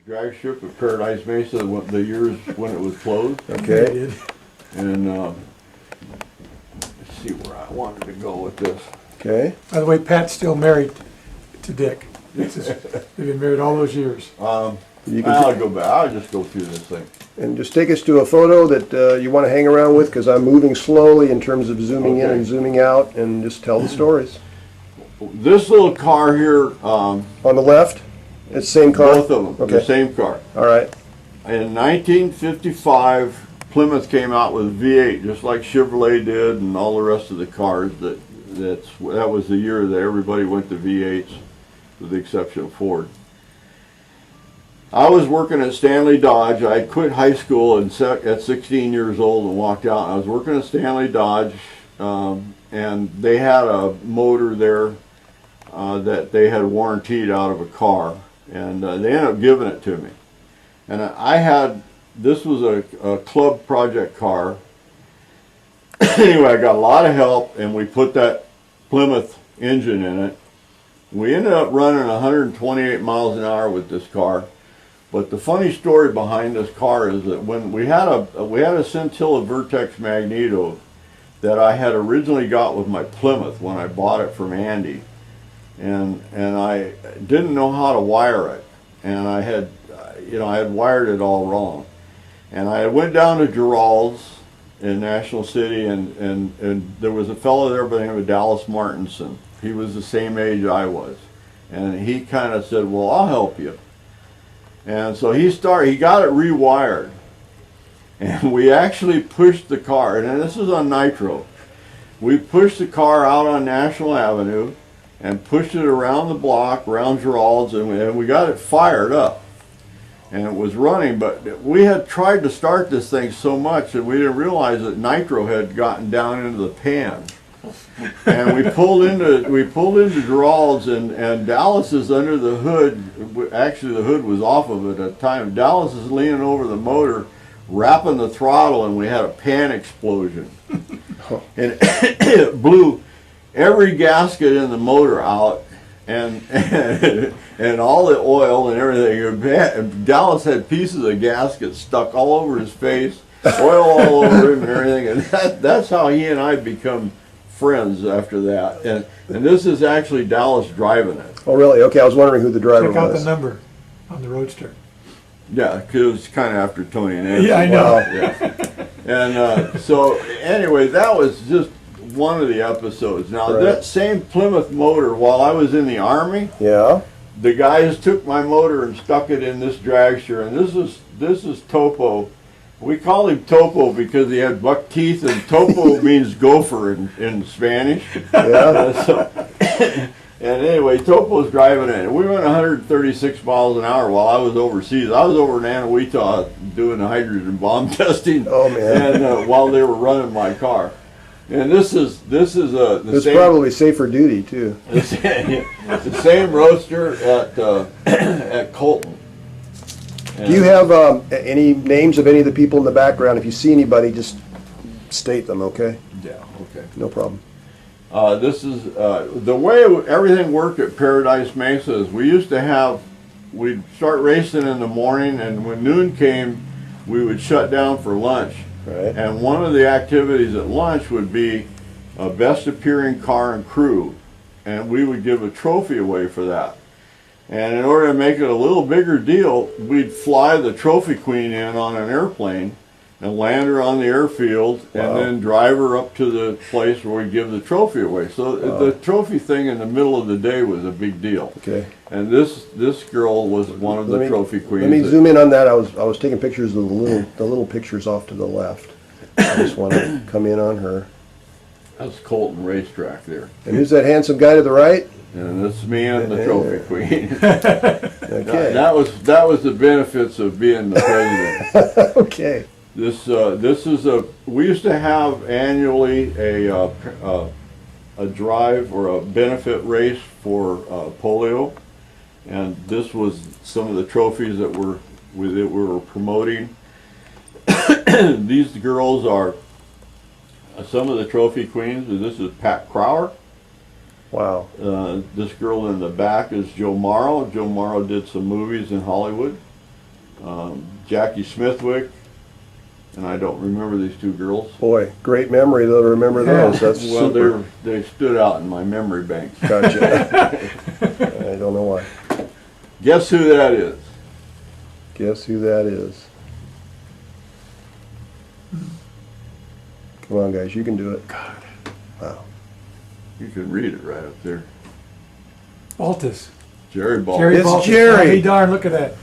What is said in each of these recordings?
Drag strip at Paradise Mesa the years when it was closed. Okay. And let's see where I wanted to go with this. Okay. By the way, Pat's still married to Dick. They've been married all those years. I'll go back. I'll just go through this thing. And just take us to a photo that you want to hang around with, because I'm moving slowly in terms of zooming in and zooming out, and just tell the stories. This little car here, On the left, it's the same car? both of them, Okay. the same car. All right. In 1955, Plymouth came out with V8, just like Chevrolet did, and all the rest of the cars. That was the year that everybody went to V8s, with the exception of Ford. I was working at Stanley Dodge. I had quit high school at 16 years old and walked out. I was working at Stanley Dodge, and they had a motor there that they had warrantied out of a car, and they ended up giving it to me. And this was a club project car. Anyway, I got a lot of help, and we put that Plymouth engine in it. We ended up running 128 miles an hour with this car. But the funny story behind this car is that when we had a Scintilla Vertex Magneto that I had originally got with my Plymouth when I bought it from Andy, and I didn't know how to wire it, and I had wired it all wrong, and I went down to Gerald's in National City, and there was a fellow there by the name of Dallas Martinson. He was the same age I was, and he kind of said, "Well, I'll help you." And so he got it rewired, and we actually pushed the car, and this is on Nitro. We pushed the car out on National Avenue and pushed it around the block, around Gerald's, and we got it fired up. And it was running, but we had tried to start this thing so much that we didn't realize that Nitro had gotten down into the pan. And we pulled into Gerald's, and Dallas is under the hood. Actually, the hood was off of it at the time. Dallas is leaning over the motor, wrapping the throttle, and we had a pan explosion. And it blew every gasket in the motor out, and all the oil and everything. Dallas had pieces of gasket stuck all over his face, oil all over him and everything. And that's how he and I become friends after that. And this is actually Dallas driving it. Oh, really? Okay, I was wondering who the driver was. Check out the number on the Roadster. Yeah, because it was kind of after Tony and Nancy. Yeah, I know. Wow. Yeah. And so anyway, that was just one of the episodes. Now, Right. that same Plymouth motor, while I was in the Army, Yeah. the guys took my motor and stuck it in this dragster, and this is Topo. We call him Topo because he had buck teeth, and Topo means gopher in Spanish. Yeah. And anyway, Topo's driving it. We went 136 miles an hour while I was overseas. I was over in Anawita doing the hydrogen bomb testing. Oh, man. And while they were running my car. And this is It's same, probably safer duty, too. the same roaster at Colton. Do you have any names of any of the people in the background? If you see anybody, just state them, okay? Yeah, okay. No problem. This is the way everything worked at Paradise Mesa is we'd start racing in the morning, and when noon came, we would shut down for lunch. Right. And one of the activities at lunch would be best appearing car and crew, and we would give a trophy away for that. And in order to make it a little bigger deal, we'd fly the trophy queen in on an airplane and land her on the airfield, and then drive her up to the place where we give the trophy away. So the trophy thing in the middle of the day was a big deal. Okay. And this girl was one of the trophy queens. Let me zoom in on that. I was taking pictures of the little pictures off to the left. I just want to come in on her. That's Colton Racetrack there. And who's that handsome guy to the right? And this is me and the trophy queen. Okay. That was the benefits of being the president. Okay. This is we used to have annually a drive or a benefit race for polio, and this was some of the trophies that we were promoting. These girls are some of the trophy queens. This is Pat Crower. Wow. This girl in the back is Joe Morrow. Joe Morrow did some movies in Hollywood. Jackie Smithwick, and I don't remember these two girls. Boy, great memory though to remember those. That's Well, super. they stood out in my memory bank. Gotcha. I don't know why. Guess who that is? Guess who that is? Come on, guys, you can do it. God. Wow. You can read it right up there. Baltus. Jerry Baldus. Jerry It's Baltus. Jerry. I'll be darned, look at that.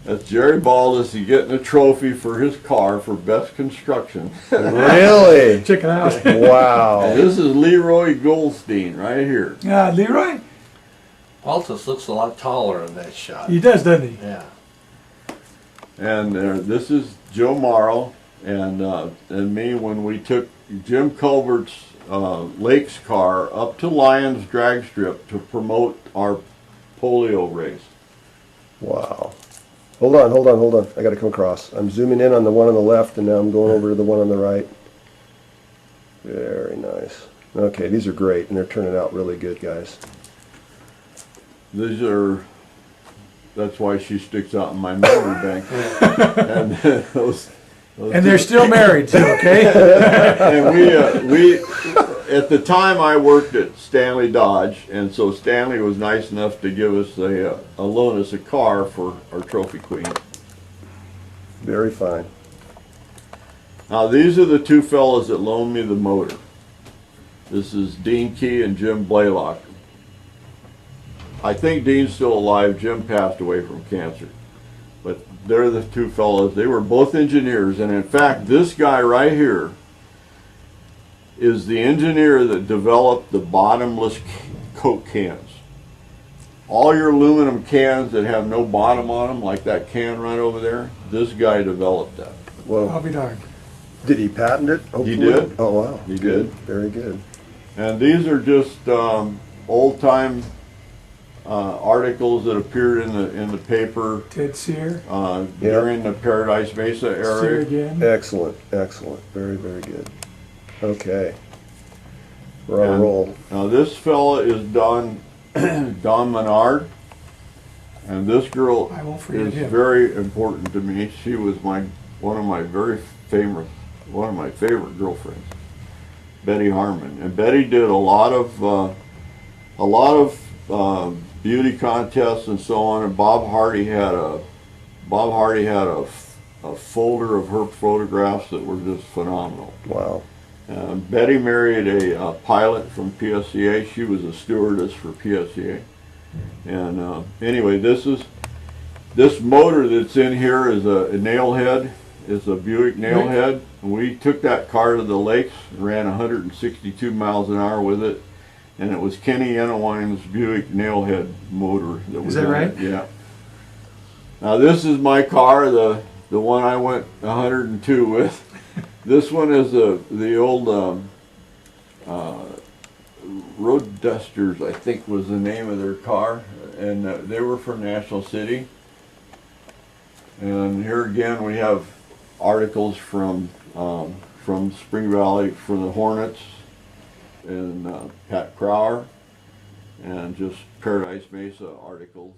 That's Jerry Baldus. He's getting a trophy for his car for best construction. Really? Check it out. Wow. This is Leroy Goldstein right here. Yeah, Leroy? Altus looks a lot taller in that shot. He does, doesn't he? Yeah. And this is Joe Morrow and me when we took Jim Culvert's Lakes car up to Lions Drag Strip to promote our polio race. Wow. Hold on. I gotta come across. I'm zooming in on the one on the left and now I'm going over to the one on the right. Very nice. Okay, these are great and they're turning out really good, guys. These are, that's why she sticks out in my memory bank. And those And they're still married too, okay? and we at the time I worked at Stanley Dodge, and so Stanley was nice enough to give us loan us a car for our trophy queen. Very fine. Now these are the two fellows that loaned me the motor. This is Dean Key and Jim Blaylock. I think Dean's still alive. Jim passed away from cancer. But they're the two fellows. They were both engineers, and in fact, this guy right here is the engineer that developed the bottomless Coke cans. All your aluminum cans that have no bottom on them, like that can right over there, this guy developed that. I'll Well, be darned. did he patent it? Hopefully? did. Oh, wow. He Good. did. Very good. And these are just old-time articles that appeared in the paper Ted Sear. during the Paradise Mesa Sear era. again. Excellent. Very, very good. Okay. We're on a And, roll. Now this fella is Don Menard, and this girl I won't forget is him. very important to me. She was one of my favorite girlfriends, Betty Harmon, and Betty did a lot of beauty contests and so on. And Bob Hardy had a folder of her photographs that were just phenomenal. Wow. Betty married a pilot from PSCA. She was a stewardess for PSCA. And anyway, this motor that's in here is a nail head. It's a Buick nail head. And we took that car to the lakes, ran 162 miles an hour with it. And it was Kenny Enewine's Buick nail head motor. Is that right? Yeah. Now this is my car, the one I went 102 with. This one is the old Road Dusters, I think was the name of their car, and they were from National City. And here again we have articles from Spring Valley, from the Hornets, and Pat Crower, and just Paradise Mesa articles.